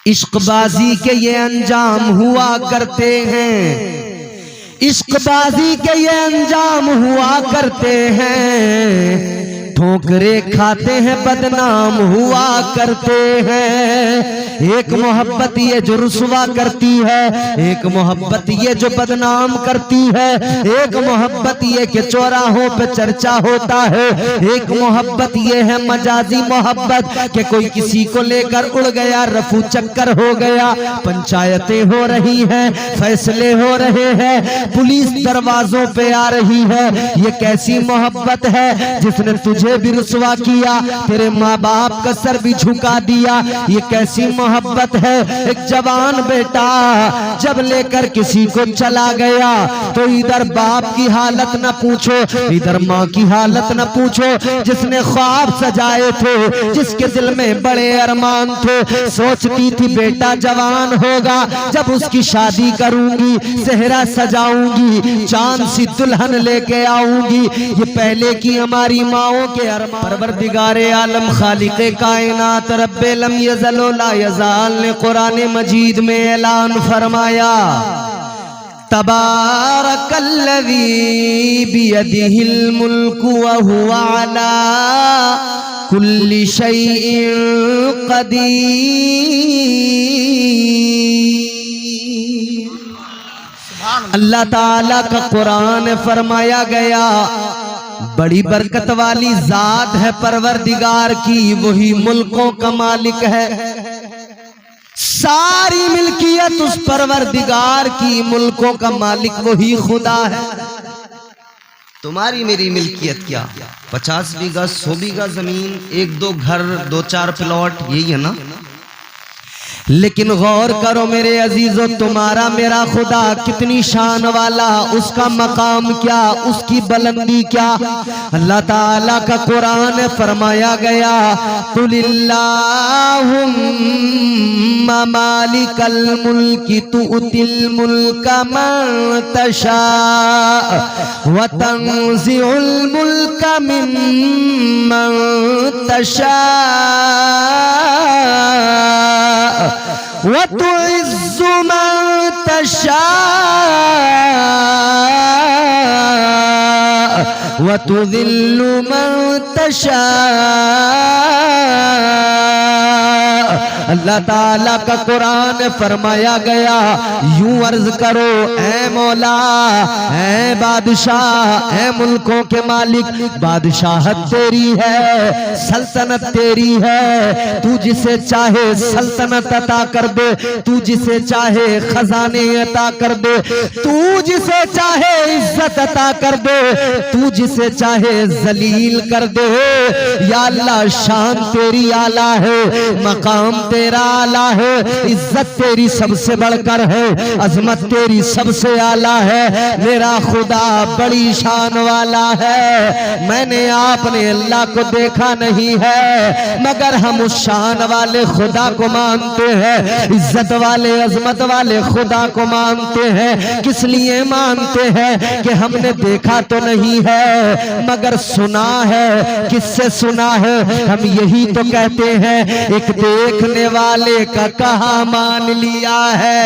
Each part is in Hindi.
इश्कबाजी के ये अंजाम हुआ करते हैं, इश्कबाजी के ये अंजाम हुआ करते हैं, ठोकरे खाते हैं बदनाम हुआ करते हैं। एक मोहब्बत ये जो रुसवा करती है, एक मोहब्बत ये जो बदनाम करती है, एक मोहब्बत ये कि चौराहों पे चर्चा होता है, एक मोहब्बत ये है मजाजी मोहब्बत कि कोई किसी को लेकर उड़ गया, रफू चक्कर हो गया, पंचायतें हो रही हैं, फैसले हो रहे हैं, पुलिस दरवाजों पे आ रही है। ये कैसी मोहब्बत है जिसने तुझे भी रुसवा किया, तेरे माँ बाप का सर भी झुका दिया। ये कैसी मोहब्बत है। एक जवान बेटा जब लेकर किसी को चला गया तो इधर बाप की हालत न पूछो, इधर माँ की हालत न पूछो, जिसने ख्वाब सजाए थे, जिसके दिल में बड़े अरमान थे, सोचती थी बेटा जवान होगा, जब उसकी शादी करूंगी, सेहरा सजाऊंगी, चांद सी दुल्हन लेके आऊंगी। ये पहले की हमारी माओं के अरमान। परवरदिगारे आलम खालिक़े कायनात रब्बे लम यज़ल व ला यज़ाल ने कुरान मजीद में ऐलान फरमाया, तबारकल्लज़ी बियदिहिल मुल्कु व हुवा अला कुल्लि शैइन क़दीर। अल्लाह ताला का कुरान फरमाया गया, बड़ी बरकत वाली जात है परवरदिगार की, वही मुल्कों का मालिक है। सारी मिल्कियत उस परवरदिगार की, मुल्कों का मालिक वही खुदा है। तुम्हारी मेरी मिल्कियत क्या? 50 बीघा 100 बीघा जमीन, 1-2 घर, 2-4 प्लॉट, यही है ना। लेकिन गौर करो मेरे अजीजों, तुम्हारा मेरा खुदा कितनी शान वाला, उसका मकाम क्या, उसकी बुलंदी क्या। अल्लाह ताला का कुरान फरमाया गया, कुलिल्लाहुम्मा मालिकल मुल्की तुअतिल मुल्का मन तशा व तंज़िउल मुल्का मिम्मन तशा व तुइज़्ज़ु मन तशा व तुज़िल्लु मन तशा। अल्लाह ताला का कुरान फरमाया गया, यूं अर्ज करो, ऐ मौला, ऐ बादशाह, ऐ मुल्कों के मालिक, बादशाहत तेरी है, सल्तनत तेरी है, तू जिसे चाहे सल्तनत अता कर दे, तू जिसे चाहे खजाने अता कर दे, तू जिसे चाहे इज्जत अता कर दे, तू जिसे चाहे जलील कर दे। या अल्लाह, शान तेरी आला है, मकाम तेरा आला है, इज्जत तेरी सबसे बढ़कर है, अजमत तेरी सबसे आला है। मेरा खुदा बड़ी शान वाला है। मैंने आपने अल्लाह को देखा नहीं है, मगर हम उस शान वाले खुदा को मानते हैं, इज्जत वाले अजमत वाले खुदा को मानते हैं। किस लिए मानते हैं कि हमने देखा तो नहीं है, मगर सुना है। किससे सुना है? हम यही तो कहते हैं, एक देखने वाले का कहा मान लिया है,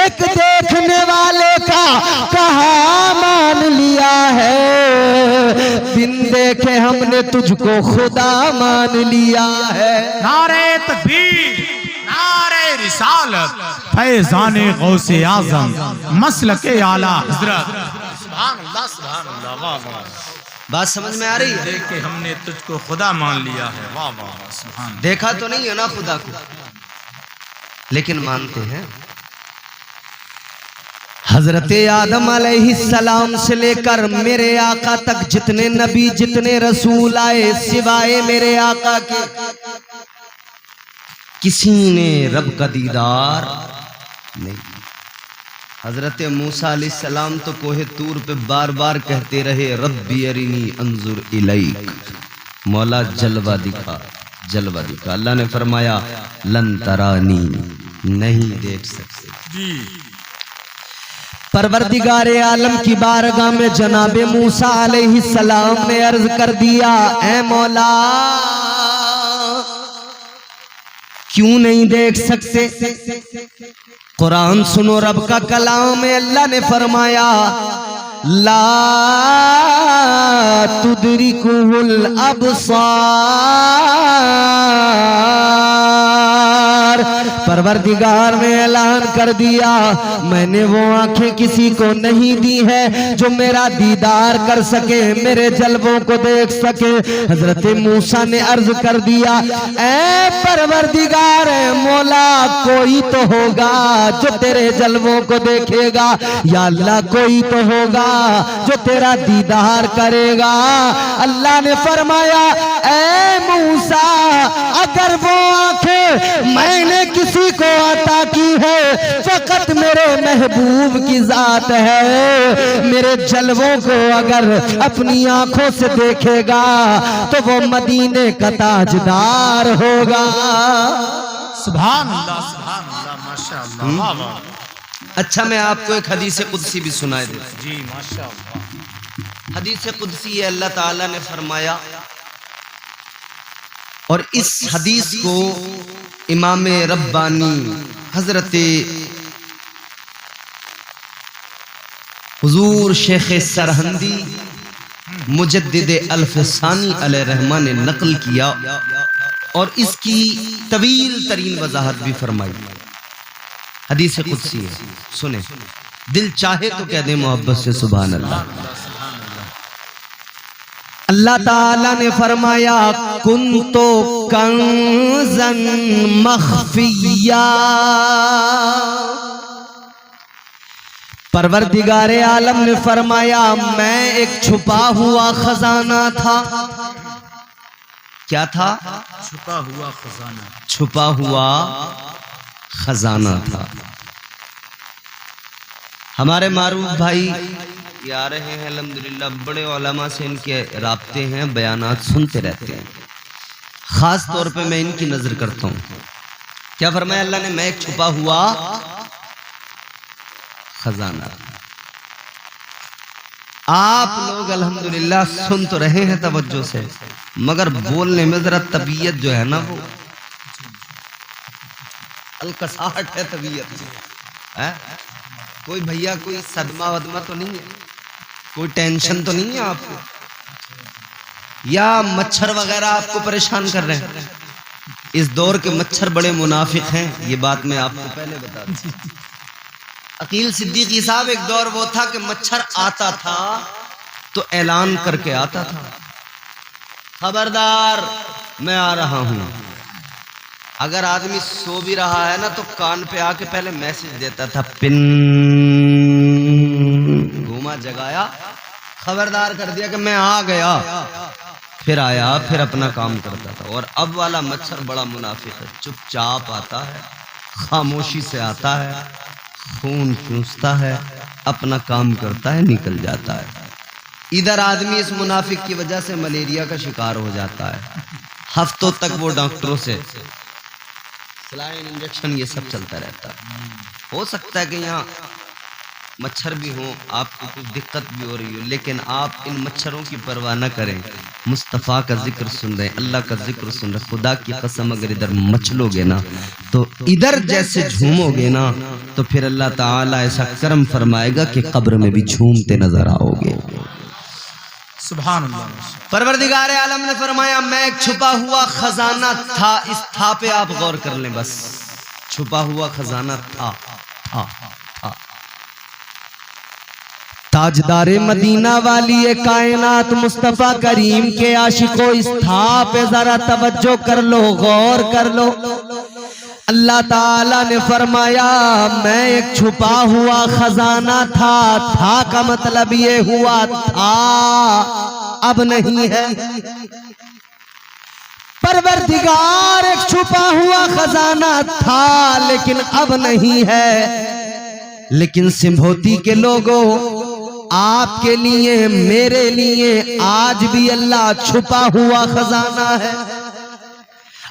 एक देखने वाले का कहा मान लिया है, बिन देखे हमने तुझको खुदा मान लिया है। नारे तकबीर, नारे रिसालत, फैज़ाने गौसे आज़म, मसलके आला हज़रत। सुभान अल्लाह, सुभान अल्लाह, वाह वाह। बात समझ में आ रही है? देख के हमने तुझको खुदा मान लिया है, वाह वाह, सुभान। देखा तो नहीं है ना खुदा को, लेकिन मानते हैं। हजरत आदम अलैहिस्सलाम से लेकर मेरे आका तक जितने नबी, जितने रसूल आए, सिवाय मेरे आका के किसी ने रब का दीदार नहीं। हजरत मूसा अलैहिस्सलाम तो कोहे तूर पे बार बार कहते रहे, रब्बी अरिनी अंजुर इलैक, मौला जलवा दिखा, जलवा दिखा। अल्लाह ने फरमाया, लन तरानी, नहीं देख सकते जी। परवरदिगारे आलम की बारगाह में जनाबे मूसा अलैहिस्सलाम ने अर्ज कर दिया, ऐ मौला, क्यों नहीं देख सकते? कुरान सुनो, रब का कलाम है। अल्लाह ने फरमाया ला तुदरिकुहुल अबसार। परवरदिगार ने ऐलान कर दिया, मैंने वो आंखें किसी को नहीं दी है जो मेरा दीदार कर सके, मेरे जलवों को देख सके। हजरत मूसा ने अर्ज कर दिया, ऐ परवरदिगार मौला, कोई तो होगा जो तेरे जलवों को देखेगा, या अल्लाह कोई तो होगा जो तेरा दीदार करेगा। अल्लाह ने फरमाया, ऐ मूसा, अगर वो आंखें मैंने किसी को अता की है, फकत मेरे महबूब की जात है। मेरे जलवों को अगर अपनी आंखों से देखेगा तो वो मदीने का ताजदार होगा। सुभान अल्लाह, माशाअल्लाह, वाह वाह। अच्छा, मैं आपको एक हदीस कुदसी भी सुनाए देता हूं। जी माशाअल्लाह। हदीस कुदसी है, अल्लाह ताला ने फरमाया, और इस हदीस को इमाम रब्बानी हजरत हुजूर शेख सरहंदी मुजद्दिद अल्फसानी अलैहिर्रहमा ने नकल किया और इसकी तवील तरीन वजाहत भी फरमाई। हदीस कुदसी है, सुने, दिल चाहे तो कह दे मोहब्बत से सुभान अल्लाह। अल्लाह ताला ने फरमाया, कुंतो कंज़न मख्फिया। परवरदिगारे आलम ने फरमाया, मैं एक छुपा हुआ खजाना था। क्या था? छुपा हुआ खजाना। छुपा हुआ खजाना था। हमारे मारूफ भाई ये आ रहे हैं, अल्हम्दुलिल्लाह, बड़े उलमा से इनके राब्ते हैं, बयानात सुनते रहते हैं। खास तौर पे मैं इनकी नजर करता हूँ। क्या फरमाया अल्लाह ने? मैं एक छुपा हुआ खजाना। आप लोग अल्हम्दुलिल्लाह सुन तो रहे हैं तवज्जो से, मगर बोलने में जरा तबीयत जो है ना, वो अलकसाहट है तबीयत है। कोई भैया कोई सदमा वदमा तो नहीं है? कोई टेंशन तो नहीं है आपको? या मच्छर वगैरह आपको परेशान कर रहे हैं? इस दौर के मच्छर बड़े मुनाफिक हैं, ये बात मैं आपको पहले बता दूं। अकील सिद्दीकी साहब, एक दौर वो था कि मच्छर आता था तो ऐलान करके आता था, खबरदार मैं आ रहा हूं। अगर आदमी सो भी रहा है ना तो कान पे आके पहले मैसेज देता था, पिन घुमा जगाया, खबरदार कर दिया कि मैं आ गया, फिर आया, फिर अपना काम करता था। और अब वाला मच्छर बड़ा मुनाफिक है, चुपचाप आता है, खामोशी से आता है, खून चूसता है, अपना काम करता है, निकल जाता है। इधर आदमी इस मुनाफिक की वजह से मलेरिया का शिकार हो जाता है। हफ्तों तक वो डॉक्टरों से सलाइन, इंजेक्शन, ये सब चलता रहता है। हो सकता है कि यहाँ मच्छर भी हो, आपको कुछ दिक्कत भी हो रही हो, लेकिन आप इन मच्छरों की परवाह न करें, मुस्तफ़ा का जिक्र सुन रहे, अल्लाह का जिक्र सुन रहे। खुदा की कसम, अगर इधर मचलोगे ना तो इधर जैसे झूमोगे ना तो फिर अल्लाह ताला ऐसा करम फरमाएगा कि कब्र में भी झूमते नजर आओगे। सुभान अल्लाह। परवरदिगार आलम ने फरमाया, मैं एक छुपा हुआ खजाना था। इस था पे आप गौर कर लें, बस छुपा हुआ खजाना था। ताजदारे मदीना वाली कायनात मुस्तफा करीम के आशिकों, इस था पे जरा तवज्जो कर लो, गौर कर लो। अल्लाह ताला ने फरमाया, मैं एक छुपा हुआ खजाना था। था का मतलब ये हुआ था, अब नहीं है। परवरदिगार एक छुपा हुआ खजाना था लेकिन अब नहीं है। लेकिन सिंभोती के लोगों, आपके लिए, मेरे लिए आज भी अल्लाह छुपा हुआ खजाना है।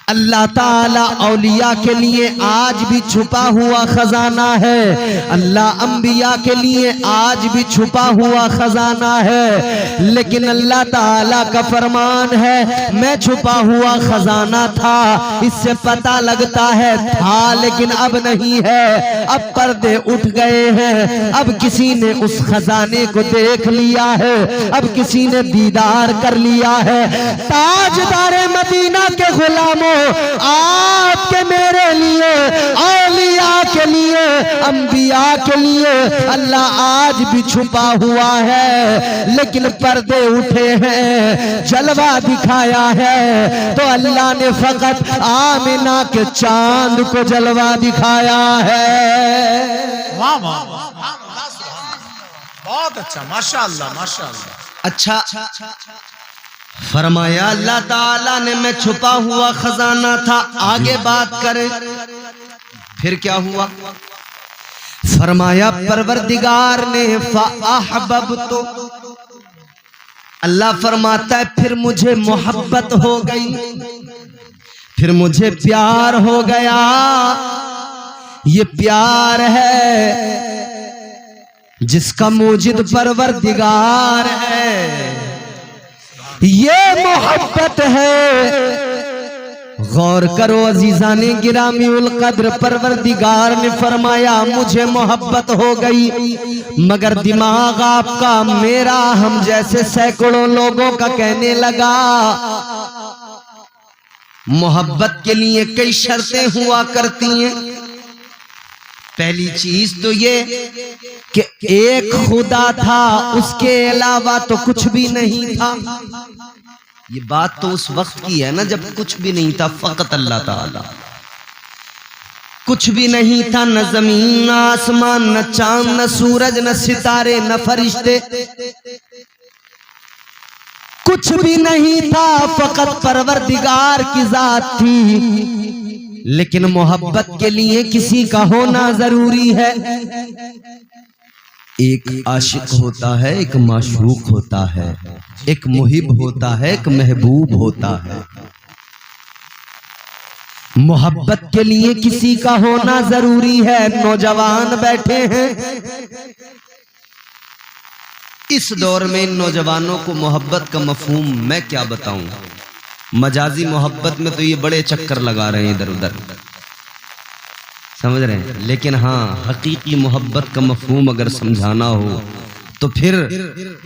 अल्लाह ताला औलिया के लिए आज भी छुपा हुआ खजाना है, अल्लाह अंबिया के लिए आज भी छुपा हुआ खजाना है। लेकिन अल्लाह ताला का फरमान है, मैं छुपा हुआ खजाना था, इससे पता लगता है था लेकिन अब नहीं है। अब पर्दे उठ गए हैं, अब किसी ने उस खजाने को देख लिया है, अब किसी ने दीदार कर लिया है। ताजदारे मदीना के गुलामों, आपके मेरे लिए, औलिया के लिए, अंबिया के लिए अल्लाह आज भी छुपा हुआ है, लेकिन पर्दे उठे हैं, जलवा दिखाया है तो अल्लाह ने फकत आमिना के चांद को जलवा दिखाया है। वाह वाह, बहुत अच्छा, माशाअल्लाह माशाअल्लाह। अच्छा फरमाया अल्लाह ताला ने मैं छुपा हुआ खजाना था। आगे बात करें फिर क्या हुआ? फरमाया परवरदिगार ने फ़अहबब्तु, अल्लाह फरमाता है फिर मुझे मोहब्बत हो गई, फिर मुझे प्यार हो गया। ये प्यार है जिसका मूजिद परवरदिगार है, ये मोहब्बत है। गौर करो अजीजाने गिरामी उल कद्र, परवरदिगार ने फरमाया मुझे मोहब्बत हो गई, मगर दिमाग आपका मेरा हम जैसे सैकड़ों लोगों का कहने लगा। मोहब्बत के लिए कई शर्तें हुआ करती हैं। पहली चीज तो ये कि एक खुदा था, उसके अलावा तो कुछ भी नहीं था। ये बात तो उस वक्त की है ना जब कुछ भी नहीं था, फकत अल्लाह ताला। कुछ भी नहीं था, न जमीन, न आसमान, न चांद, न सूरज, न सितारे, न फरिश्ते, कुछ भी नहीं था, फकत परवरदिगार की जात थी। लेकिन मोहब्बत के लिए किसी का होना जरूरी है। एक आशिक होता है, एक माशूक होता है, एक मुहिब होता है, एक महबूब होता है। मोहब्बत के लिए किसी का होना जरूरी है। नौजवान बैठे हैं, इस दौर में इन नौजवानों को मोहब्बत का मफहूम मैं क्या बताऊं। मजाजी मोहब्बत में तो ये बड़े चक्कर लगा रहे हैं इधर उधर, समझ रहे हैं। लेकिन हाँ, हकीकी मोहब्बत का मफहूम अगर समझाना हो तो फिर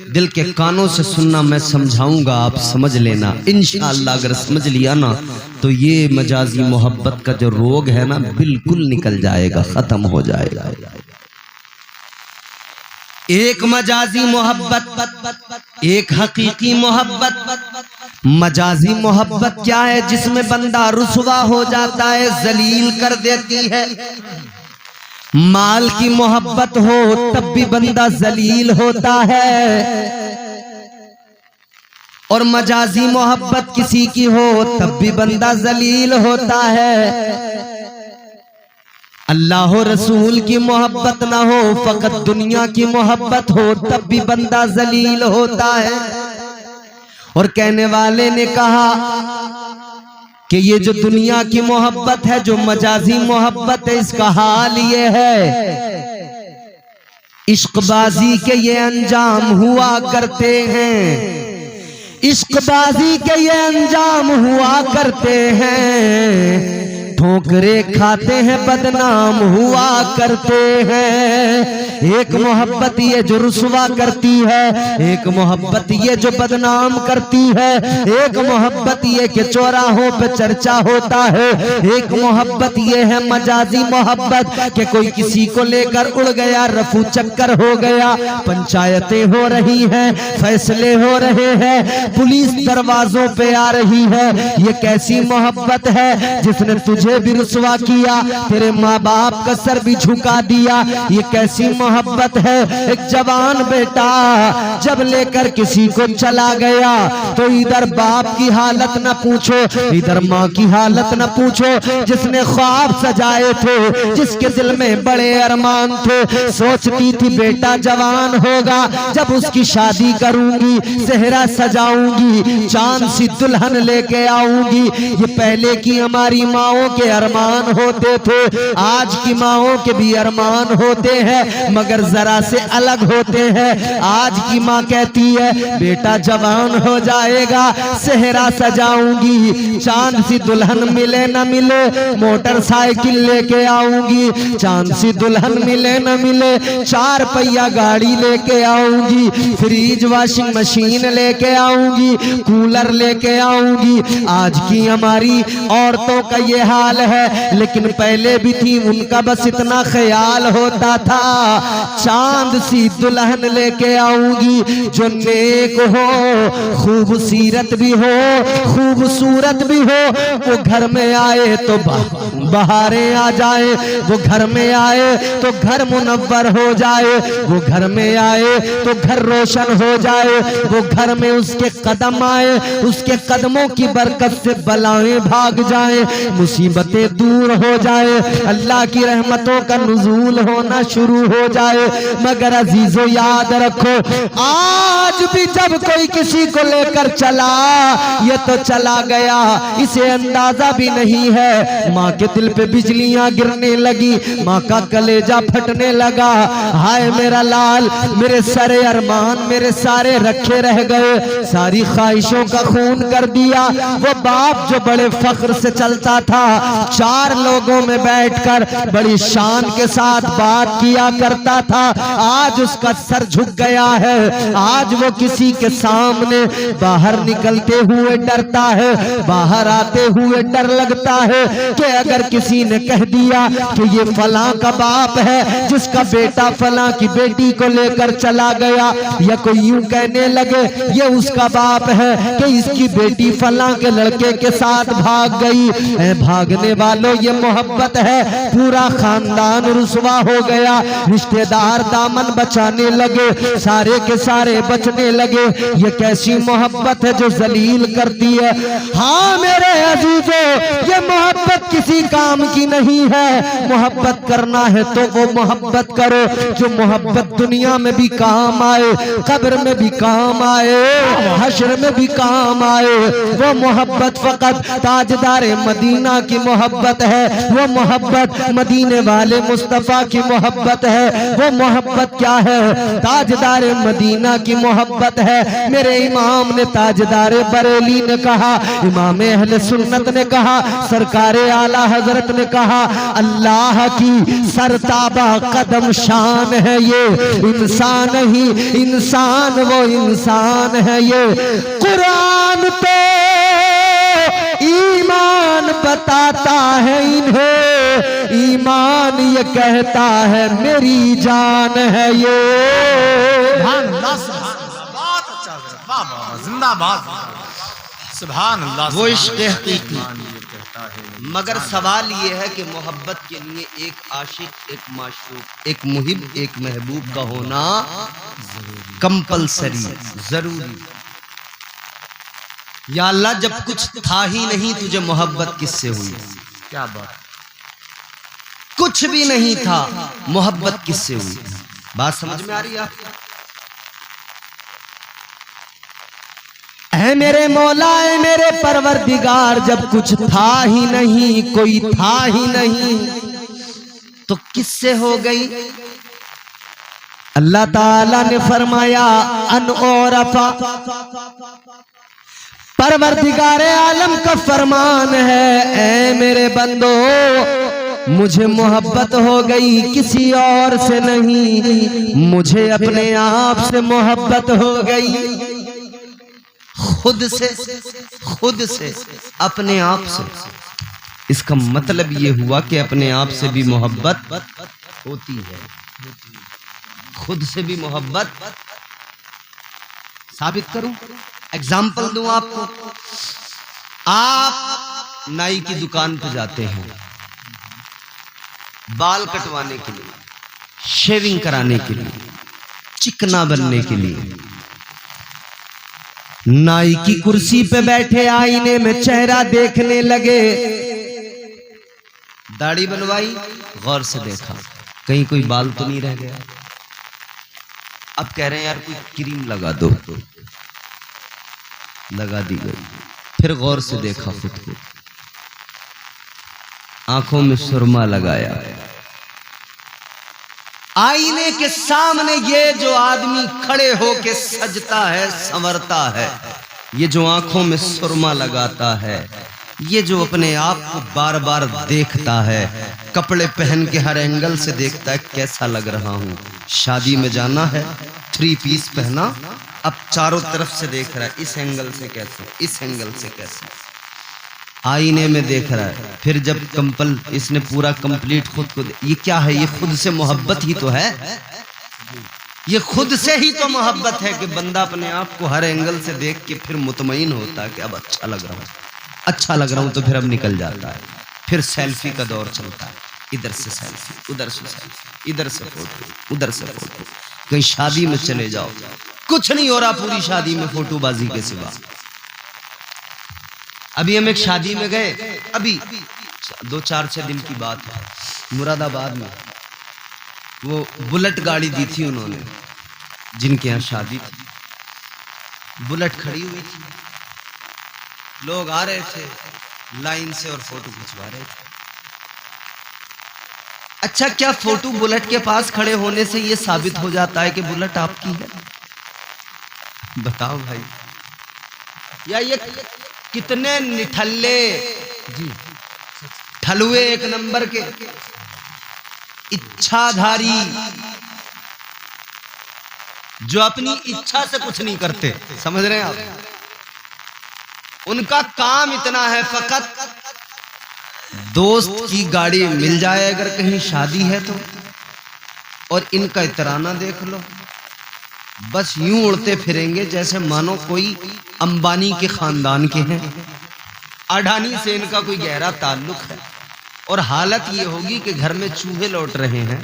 दिल के कानों से सुनना, मैं समझाऊंगा, आप समझ लेना इंशाअल्लाह। अगर समझ लिया ना तो ये मजाजी मोहब्बत का जो रोग है ना बिल्कुल निकल जाएगा, खत्म हो जाएगा। एक मजाजी मोहब्बत, एक हकीकी मोहब्बत। मजाजी मोहब्बत क्या है? जिसमें बंदा रुसवा हो जाता है, जलील कर देती है। माल की मोहब्बत हो तब भी बंदा जलील होता है, और मजाजी मोहब्बत किसी की हो तब भी बंदा जलील होता है। अल्लाह रसूल की मोहब्बत ना हो, फकत दुनिया की मोहब्बत हो तब भी बंदा जलील होता है। और कहने वाले ने कहा कि ये जो दुनिया की मोहब्बत है, जो मजाजी मोहब्बत है, इसका हाल ये है, इश्कबाजी के ये अंजाम हुआ करते हैं, इश्कबाजी के ये अंजाम हुआ करते हैं, ठोकरे खाते हैं बदनाम हुआ करते हैं। एक मोहब्बत ये जो रुसवा करती है, एक मोहब्बत ये जो बदनाम करती है, एक मोहब्बत ये कि चौराहों पे चर्चा होता है, एक मोहब्बत ये है मजाजी मोहब्बत कि कोई किसी को लेकर उड़ गया, रफू चक्कर हो गया, पंचायतें हो रही हैं, फैसले हो रहे हैं, पुलिस दरवाजों पे आ रही है। ये कैसी मोहब्बत है जिसने तुझे भी रुसवा किया, तेरे माँ बाप का सर भी झुका दिया। ये कैसी मोहब्बत है। एक जवान बेटा जब लेकर किसी को चला गया तो इधर बाप की हालत न पूछो, इधर माँ की हालत न पूछो। जिसने ख्वाब सजाए थे, जिसके दिल में बड़े अरमान थे, सोचती थी बेटा जवान होगा, जब उसकी शादी करूंगी, सेहरा सजाऊंगी, चांद सी दुल्हन लेके आऊंगी। ये पहले की हमारी माओं के अरमान होते थे, आज की माओं के भी अरमान होते हैं मगर जरा से अलग होते हैं। आज की माँ कहती है बेटा जवान हो जाएगा, सेहरा सजाऊंगी, चांद सी दुल्हन मिले न मिले, मोटरसाइकिल लेके आऊंगी, चांद सी दुल्हन मिले न मिले, 4 पहिया गाड़ी लेके आऊंगी, फ्रिज वॉशिंग मशीन लेके आऊंगी, कूलर लेके आऊंगी। आज की हमारी औरतों का ये हाल है, लेकिन पहले भी थी, उनका बस इतना ख्याल होता था चांद सी दुल्हन लेके आऊंगी जो नेक हो, खूबसूरत भी हो, खूबसूरत भी हो। वो घर में आए तो बहारें आ जाए, वो घर में आए तो घर मुनव्वर हो जाए, वो घर में आए तो घर रोशन हो जाए, वो घर में उसके कदम आए, उसके कदमों की बरकत से बलाएं भाग जाए, मुसीबतें दूर हो जाए, अल्लाह की रहमतों का नुज़ूल होना शुरू हो जाए। मगर अजीजों याद रखो, आज भी जब कोई किसी को लेकर चला, ये तो चला गया, इसे अंदाजा भी नहीं है। माँ के दिल पे बिजलियां गिरने लगी, माँ का कलेजा फटने लगा, हाय मेरा लाल, मेरे सारे अरमान मेरे सारे रखे रह गए, सारी ख्वाहिशों का खून कर दिया। वो बाप जो बड़े फख्र से चलता था, 4 लोगों में बैठकर बड़ी शान के साथ बात किया करता था, आज उसका सर झुक गया है। आज वो किसी के सामने बाहर निकलते हुए डरता है, बाहर आते हुए डर लगता है कि अगर किसी ने कह दिया कि ये फलां का बाप है जिसका बेटा फलां की बेटी को लेकर चला गया, या कोई यूं कहने लगे ये उसका बाप है कि इसकी बेटी फलां के लड़के के साथ भाग गई, भागने वालों ये मोहब्बत है। पूरा खानदान रुसवा हो गया, रिश्तेदार दामन बचाने लगे, सारे के सारे बचने लगे। ये कैसी मोहब्बत है जो जलील करती है। हाँ मेरे अजीजों, ये मोहब्बत किसी काम की नहीं है। मोहब्बत करना है तो वो मोहब्बत करो जो मोहब्बत दुनिया में भी काम आए, कब्र में भी काम आए, हश्र में भी काम आए। वो मोहब्बत फकत ताजदार मदीना की मोहब्बत है, वो मोहब्बत मदीने वाले मुस्तफा की मोहब्बत है। वो मोहब्बत क्या है? ताजदार मदीना की मोहब्बत है। मेरे इमाम ने ताजदार बरेली ने कहा, इमाम अहले सुन्नत ने कहा, सरकारे आला हजरत ने कहा, अल्लाह की सरताबा कदम शान है ये, इंसान ही इंसान वो इंसान है ये। कुरान पे ईमान बताता है इन्हें, ईमान ये कहता है मेरी जान है ये। बहुत अच्छा, जिंदाबाद, सुभान अल्लाह। वो इश्क़ हकीकी। मगर सवाल ये है कि मोहब्बत के लिए एक आशिक, एक माशूक, एक मुहिब, एक महबूब का होना कंपलसरी, जरूरी। या अल्लाह, जब कुछ था ही नहीं तुझे मोहब्बत किससे हुई? क्या बात, कुछ भी नहीं था, मोहब्बत किससे हुई? बात समझ में आ रही है आपको? ऐ मेरे मौला, ऐ मेरे परवरदिगार, जब कुछ था ही नहीं, कोई था ही नहीं, तो किससे हो गई? अल्लाह ताला ने फरमाया अन औरफा, परवरदिगार आलम का फरमान है, ऐ मेरे बंदो मुझे मोहब्बत हो गई, किसी और से नहीं, मुझे अपने आप से मोहब्बत हो गई। खुद से अपने आप से। इसका मतलब ये हुआ कि अपने आप से भी मोहब्बत होती है, खुद से भी मोहब्बत। साबित करूं, एग्जाम्पल दूं आपको। आप नाई की दुकान पर जाते हैं बाल कटवाने के लिए, शेविंग कराने के लिए, चिकना बनने के लिए। नाई की कुर्सी पे बैठे आईने में चेहरा देखने लगे। दाढ़ी बनवाई, गौर से देखा कहीं कोई बाल तो नहीं रह गया। अब कह रहे हैं यार कोई क्रीम लगा दो, लगा दी गई। फिर गौर से देखा खुद को, आंखों में सुरमा लगाया। आईने के सामने ये जो आदमी खड़े होके सजता है, संवरता है, ये जो आंखों में सुरमा लगाता है, ये जो अपने आप को बार बार देखता है, कपड़े पहन के हर एंगल से देखता है कैसा लग रहा हूं। शादी में जाना है, 3 पीस पहना, अब चारों तरफ से देख रहा है, इस एंगल से कैसे, इस एंगल से कैसे, आईने में देख रहा है। फिर जब इसने पूरा कंप्लीट खुद को, ये क्या है, ये खुद से मोहब्बत ही तो है, ये खुद से ही तो मोहब्बत है कि बंदा अपने आप को हर एंगल से देख के फिर मुतमईन होता है कि अब अच्छा लग रहा हूं, अच्छा लग रहा हूं, तो फिर अब निकल जाता है। फिर सेल्फी का दौर चलता है, इधर से सेल्फी, उधर से सेल्फी, इधर से फोटो, उधर से फोटो। कहीं शादी में चले जाओ, कुछ नहीं हो रहा पूरी शादी में फोटोबाजी के सिवा। अभी हम एक शादी में गए, अभी 2-4-6 दिन की बात है, मुरादाबाद में। वो बुलेट गाड़ी दी थी उन्होंने, जिनके यहाँ शादी थी, बुलेट खड़ी हुई थी, लोग आ रहे थे लाइन से और फोटो खिंचवा रहे थे। अच्छा, क्या फोटो बुलेट के पास खड़े होने से ये साबित हो जाता है कि बुलेट आपकी है? बताओ भाई। या ये कितने निठल्ले जी, ठलुए एक नंबर के इच्छाधारी, जो अपनी इच्छा से कुछ नहीं करते, समझ रहे हैं आप? उनका काम इतना है, फकत दोस्त की गाड़ी मिल जाए अगर कहीं शादी है तो, और इनका इतराना देख लो, बस यूं उड़ते फिरेंगे जैसे मानो कोई अंबानी के खानदान के हैं, अडानी से इनका कोई गहरा ताल्लुक है। और हालत ये होगी कि घर में चूहे लौट रहे हैं।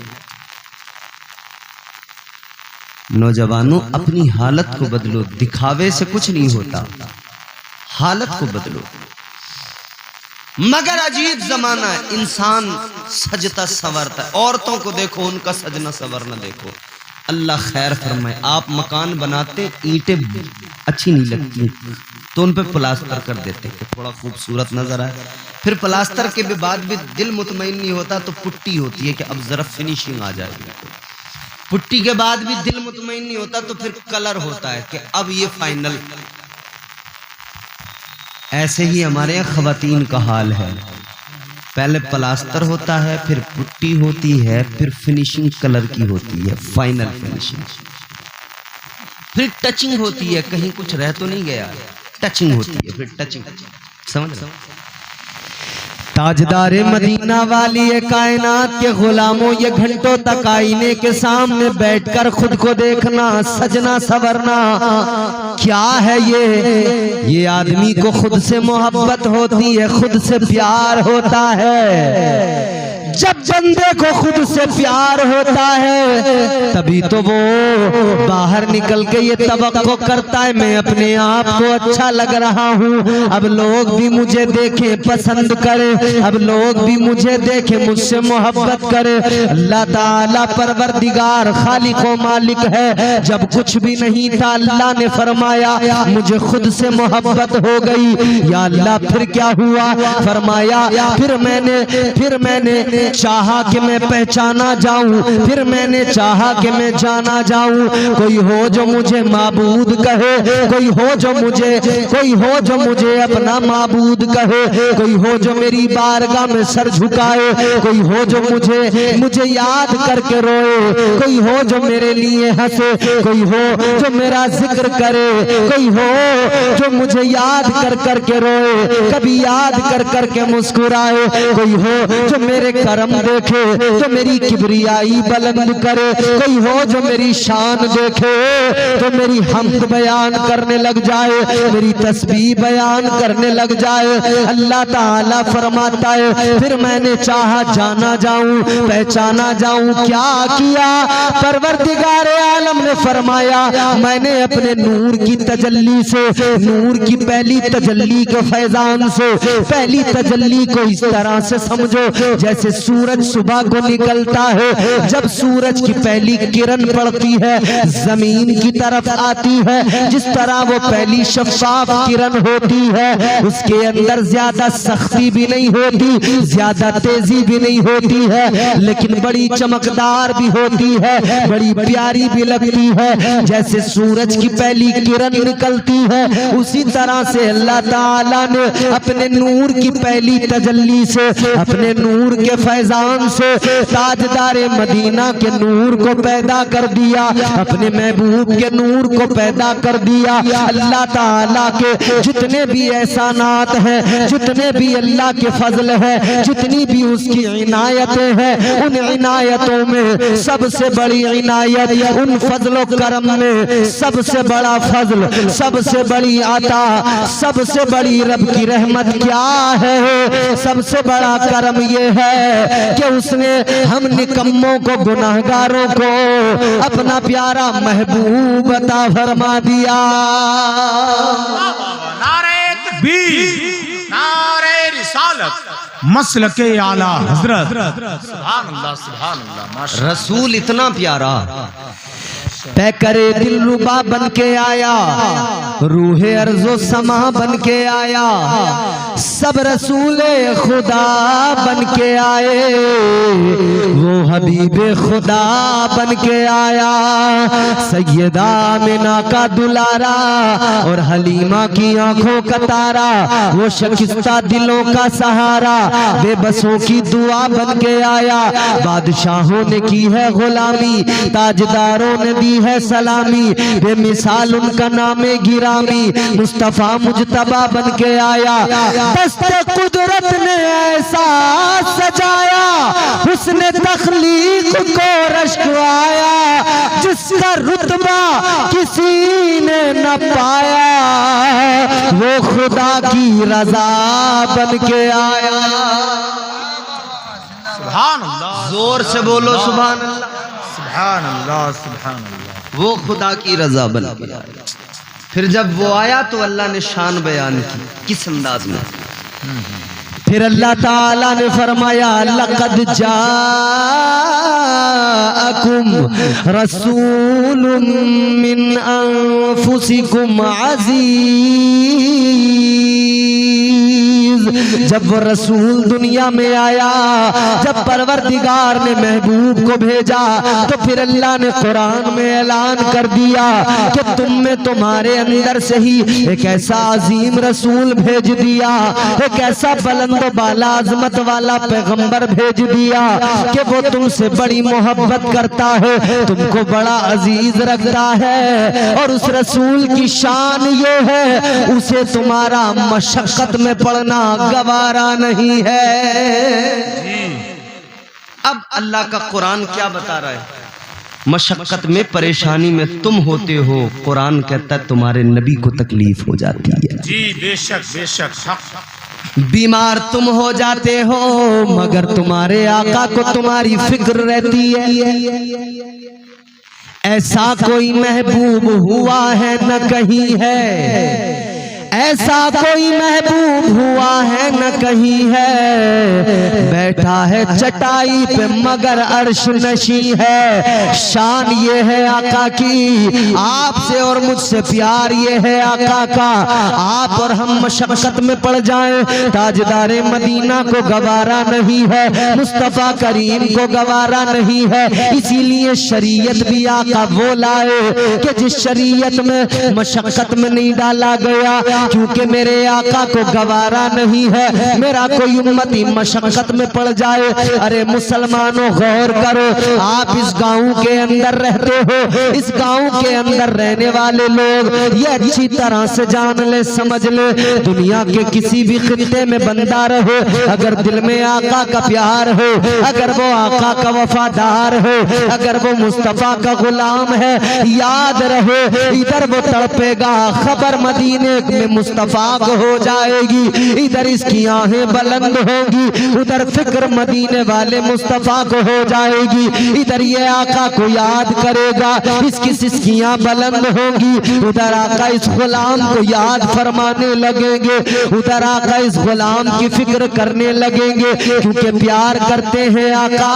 नौजवानों, अपनी हालत को बदलो, दिखावे से कुछ नहीं होता, हालत को बदलो। मगर अजीब जमाना है, इंसान सजता संवरता है। औरतों को देखो, उनका सजना संवरना देखो, अल्लाह खैर फरमाए। आप मकान बनाते, ईंटें अच्छी नहीं लगती तो उन पे प्लास्टर कर देते कि थोड़ा खूबसूरत नजर आए। फिर प्लास्टर के बाद भी दिल मुतमईन नहीं होता तो पुट्टी होती है कि अब जरा फिनिशिंग आ जाएगी। पुट्टी के बाद भी दिल मुतमईन नहीं होता तो फिर कलर होता है कि अब ये फाइनल। ऐसे ही हमारे यहाँ ख़वातीन का हाल है, पहले प्लास्टर होता है, फिर पुट्टी होती है, फिर फिनिशिंग कलर की होती है, फाइनल फिनिशिंग, फिर टचिंग होती है, कहीं कुछ रह तो नहीं गया, टचिंग होती है, फिर टचिंग, समझ रहे? ताजदारे मदीना वाली ये कायनात के गुलामों, ये घंटों तक आईने के सामने बैठकर खुद को देखना, सजना संवरना क्या है ये आदमी को खुद से मोहब्बत होती है, खुद से प्यार होता है। जब बंदे को खुद से प्यार होता है तभी तो वो बाहर निकल के ये तवक्को करता है, मैं अपने आप को अच्छा लग रहा हूँ, अब लोग भी मुझे देखें, पसंद करें, अब लोग भी मुझे देखें, मुझसे मोहब्बत करें। अल्लाह ताला परवरदिगार खालिक व मालिक है। जब कुछ भी नहीं था अल्लाह ने फरमाया मुझे खुद से मोहब्बत हो गई। या अल्लाह फिर क्या हुआ? फरमाया फिर मैंने चाहा कि मैं पहचाना जाऊं, फिर मैंने चाहा कि मैं जाना जाऊं। कोई हो जो मुझे माबूद कहे, कोई हो जो मुझे अपना माबूद कहे, कोई हो जो मेरी बारगाह में सर झुकाए, कोई हो जो मुझे याद करके रोए, कोई हो जो मेरे लिए हंसे, कोई हो जो मेरा जिक्र करे, कोई हो जो मुझे याद कर करके रोए, कभी याद कर करके मुस्कुराए, कोई हो जो मेरे करम देखे तो मेरी किबरियाई बुलंद करे, कोई हो जो मेरी शान देखे तो मेरी हम्द बयान करने लग जाए, मेरी तस्बीह बयान करने लग जाए। अल्लाह ताला फरमाता है फिर मैंने चाहा जाना जाऊं पहचाना जाऊं, क्या किया? परवरदिगार आलम ने फरमाया मैंने अपने नूर की तजल्ली से, नूर की पहली तजल्ली के फैजान से, पहली तजल्ली को इस तरह से समझो जैसे सूरज सुबह को निकलता है, जब सूरज की पहली किरण पड़ती है जमीन की तरफ आती है, जिस तरह वो पहली शफाफ किरण होती है, उसके अंदर ज्यादा सख्ती भी नहीं होती, ज्यादा तेजी भी नहीं होती है, लेकिन बड़ी चमकदार भी होती है, बड़ी प्यारी भी लगती है। जैसे सूरज की पहली किरण निकलती है उसी तरह से अल्लाह ताला ने अपने नूर की पहली तजल्ली से, अपने नूर के फैजान से ताजदारे मदीना के नूर को पैदा कर दिया, अपने महबूब के नूर को पैदा कर दिया। अल्लाह ताला के जितने भी एहसानात हैं, जितने भी अल्लाह के फजल है, जितनी भी उसकी इनायतें हैं, उन इनायतों में सबसे बड़ी इनायत, उन फजलो करम में सबसे बड़ा फजल, सबसे बड़ी आता, सबसे बड़ी रब की रहमत क्या है? सबसे बड़ा करम ये है कि उसने हम निकम्मों को, गुनाहगारों को अपना प्यारा महबूब अता फरमा दिया। नारे तकबीर, नारे रिसालत, मसलके आला हजरत। सुभान अल्लाह, सुभान अल्लाह, माशाअल्लाह। रसूल इतना प्यारा पैकरे दिल रुबा बन के आया, रूहे अर्जो समा बन के आया, सब रसूले खुदा बन के आए, वो हबीबे खुदा बन के आया। सैयदा आमिना का दुलारा और हलीमा की आंखों का तारा, वो शकिस्ता दिलों का सहारा, बेबसों की दुआ बन के आया। बादशाहों ने की है गुलामी, ताजदारों ने दी है सलामी, बेमिसाल उनका नामे गिरामी, मुस्तफा मुजतबा बन के आया। दस्ते कुदरत ने ऐसा सजाया, उसने तख्लीक को रश्कवाया, जिसका रुतबा किसी ने न पाया, वो खुदा की रजा बन के आया। सुभान अल्लाह, जोर से बोलो सुभान अल्लाह, सुभान अल्लाह, सुभान अल्लाह। वो खुदा की रजा बन के आया। फिर जब वो आया तो अल्लाह ने शान बयान की, किस अंदाज में? फिर अल्लाह ताला ने फरमाया लक़द जाअकुम रसूलुम मिन अनफुसिकुम अज़ीज़। जब वो रसूल दुनिया में आया, जब परवरदिगार ने महबूब को भेजा, तो फिर अल्लाह ने कुरान में ऐलान कर दिया कि तुम में, तुम्हारे अंदर से ही एक ऐसा अजीम रसूल भेज दिया, एक ऐसा बुलंद बाला अजमत वाला पैगंबर भेज दिया कि वो तुमसे बड़ी मोहब्बत करता है, तुमको बड़ा अजीज रखता है। और उस रसूल की शान ये है, उसे तुम्हारा मशक्कत में पड़ना गवारा नहीं है। अब अल्लाह का कुरान क्या बता रहा है? मशक्कत में, परेशानी में तुम होते हो, कुरान कहता है तुम्हारे नबी को तकलीफ हो जाती है। जी बेशक, बेशक। बीमार तुम हो जाते हो, मगर तुम्हारे आका को तुम्हारी फिक्र रहती है। ऐसा कोई महबूब हुआ है न कहीं है, ऐसा कोई महबूब हुआ है न कहीं है, बैठा है चटाई पे मगर अर्श नशी है। शान ये है आका की, आपसे और मुझसे प्यार ये है आका का। आप और हम मशक्कत में पड़ जाएं, ताजदारे मदीना को गवारा नहीं है, मुस्तफा करीम को गवारा नहीं है। इसीलिए शरीयत भी आका वो लाए कि जिस शरीयत में मशक्कत में नहीं डाला गया, क्योंकि मेरे आका को गवारा नहीं है मेरा कोई उम्मती मशक्कत में पड़ जाए। अरे मुसलमानों गौर करो, आप इस गांव के अंदर रहते हो, इस गांव के अंदर रहने वाले लोग ये अच्छी तरह से जान ले, समझ ले, दुनिया के किसी भी खित्ते में बंदा रहो, अगर दिल में आका का प्यार हो, अगर वो आका का वफादार हो, अगर वो मुस्तफा का गुलाम है, याद रहो इधर वो तड़पेगा, खबर मदीने में मुस्तफा को हो जाएगी, इधर इसकी आहें बुलंद होंगी, उधर फिक्र मदीने वाले मुस्तफा को हो जाएगी, इधर ये आका को याद करेगा, इसकी सिसकियां बुलंद होंगी, उधर आका इस गुलाम को याद फरमाने लगेंगे, उधर आका इस गुलाम की फिक्र करने लगेंगे, क्योंकि प्यार करते हैं आका,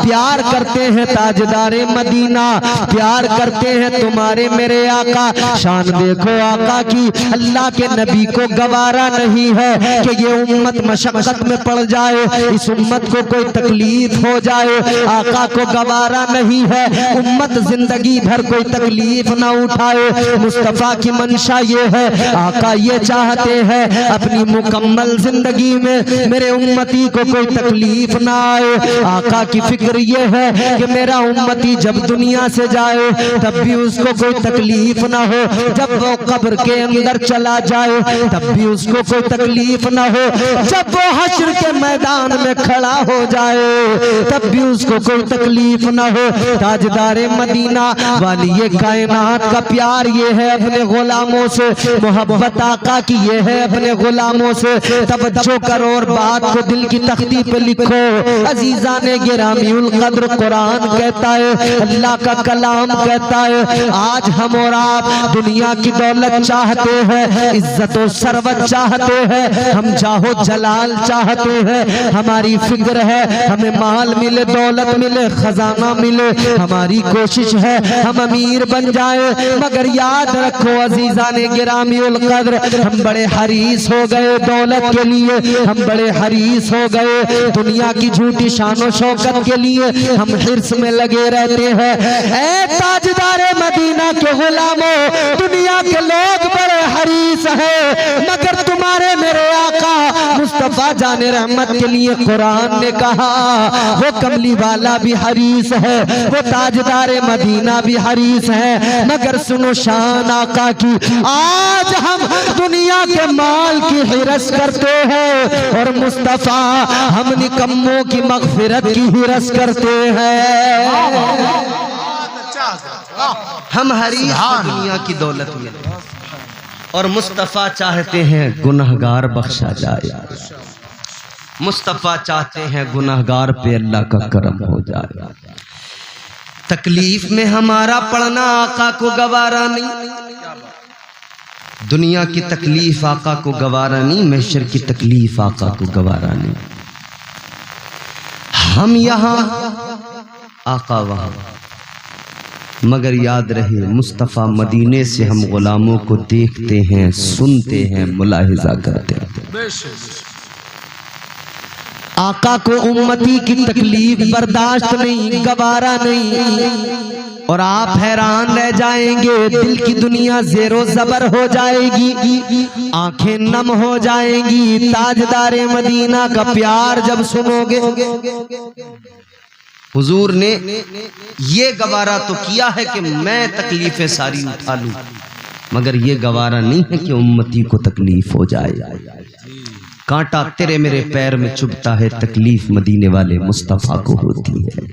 प्यार करते हैं ताजदारे मदीना, प्यार करते हैं तुम्हारे मेरे आका। शान देखो आका की, अल्लाह के नबी को गवारा नहीं है कि ये उम्मत मशक्कत में पड़ जाए, इस उम्मत को कोई तकलीफ हो जाए, आका को गवारा नहीं है उम्मत जिंदगी भर कोई तकलीफ ना उठाए। मुस्तफा की मंशा ये है, आका ये चाहते हैं अपनी मुकम्मल जिंदगी में मेरे उम्मती को कोई तकलीफ ना आए। आका की फिक्र ये है कि मेरा उम्मती जब दुनिया से जाए तब भी उसको कोई तकलीफ ना हो, जब वो कब्र के अंदर चला जाए तब भी उसको कोई तकलीफ ना हो, जब वो हश्र के मैदान में खड़ा हो जाए तब भी उसको कोई तकलीफ ना हो। ताजदारे मदीना वाली ये कायनात का प्यार ये है अपने गुलामों से, मोहब्बत आका की ये है अपने गुलामों से। तवज्जो करो और बात को दिल की तख्ती पे लिखो। अजीजाने गिरामीउल कद्र कुरान कहता है, अल्लाह का कलाम कहता है, आज हम और आप दुनिया की दौलत चाहते हैं, इज्जत और सरवत चाहते हैं, हम जाहो जलाल चाहते हैं, हमारी फिक्र है हमें माल मिले, दौलत मिले, खजाना मिले, हमारी कोशिश है हम अमीर बन जाए। मगर याद रखो अजीजाने गिरामीउल कद्र, हम बड़े हरीस हो गए दौलत के लिए, हम बड़े हरीस हो गए दुनिया की झूठी शानो शौकत के लिए, हम हिर्स में लगे रहते हैं। ऐ ताजदारे मदीना के गुलामों, दुनिया के लोग बड़े हरीस हैं, मगर तुम्हारे मेरे आका मुस्तफा जाने रहमत के लिए कुरान ने कहा वो कमली वाला भी हरीस है, वो ताजदारे मदीना भी हरीस है, मगर सुनो शान आका की, आज हम दुनिया के माल की हिरस करते हैं और मुस्तफा हम निकम्मों की मगफिरत की हिरस करते हैं। हम हरीस दुनिया की दौलत में और मुस्तफा चाहते हैं गुनहगार बख्शा जाए, मुस्तफा चाहते हैं गुनहगार पे अल्लाह का करम हो जाए। तकलीफ में हमारा पड़ना आका को गवारा नहीं, दुनिया की तकलीफ आका को गवारा नहीं, महशर की तकलीफ आका को गवारा नहीं। हम यहाँ आका वहाँ, मगर याद रहे मुस्तफ़ा मदीने से हम गुलामों को देखते हैं, सुनते हैं, मुलाहिजा करते हैं। आका को उम्मती की तकलीफ बर्दाश्त नहीं, गवारा नहीं, और आप हैरान रह जाएंगे, दिल की दुनिया ज़ेरो ज़बर हो जाएगी, आंखें नम हो जाएंगी ताजदारे मदीना का प्यार जब सुनोगे। हुजूर ने ये गवारा तो किया है कि मैं तकलीफें सारी उठा लूं, मगर ये गवारा नहीं है कि उम्मती को तकलीफ हो जाए। कांटा तेरे मेरे पैर में चुभता है, तकलीफ मदीने वाले मुस्तफ़ा को होती है।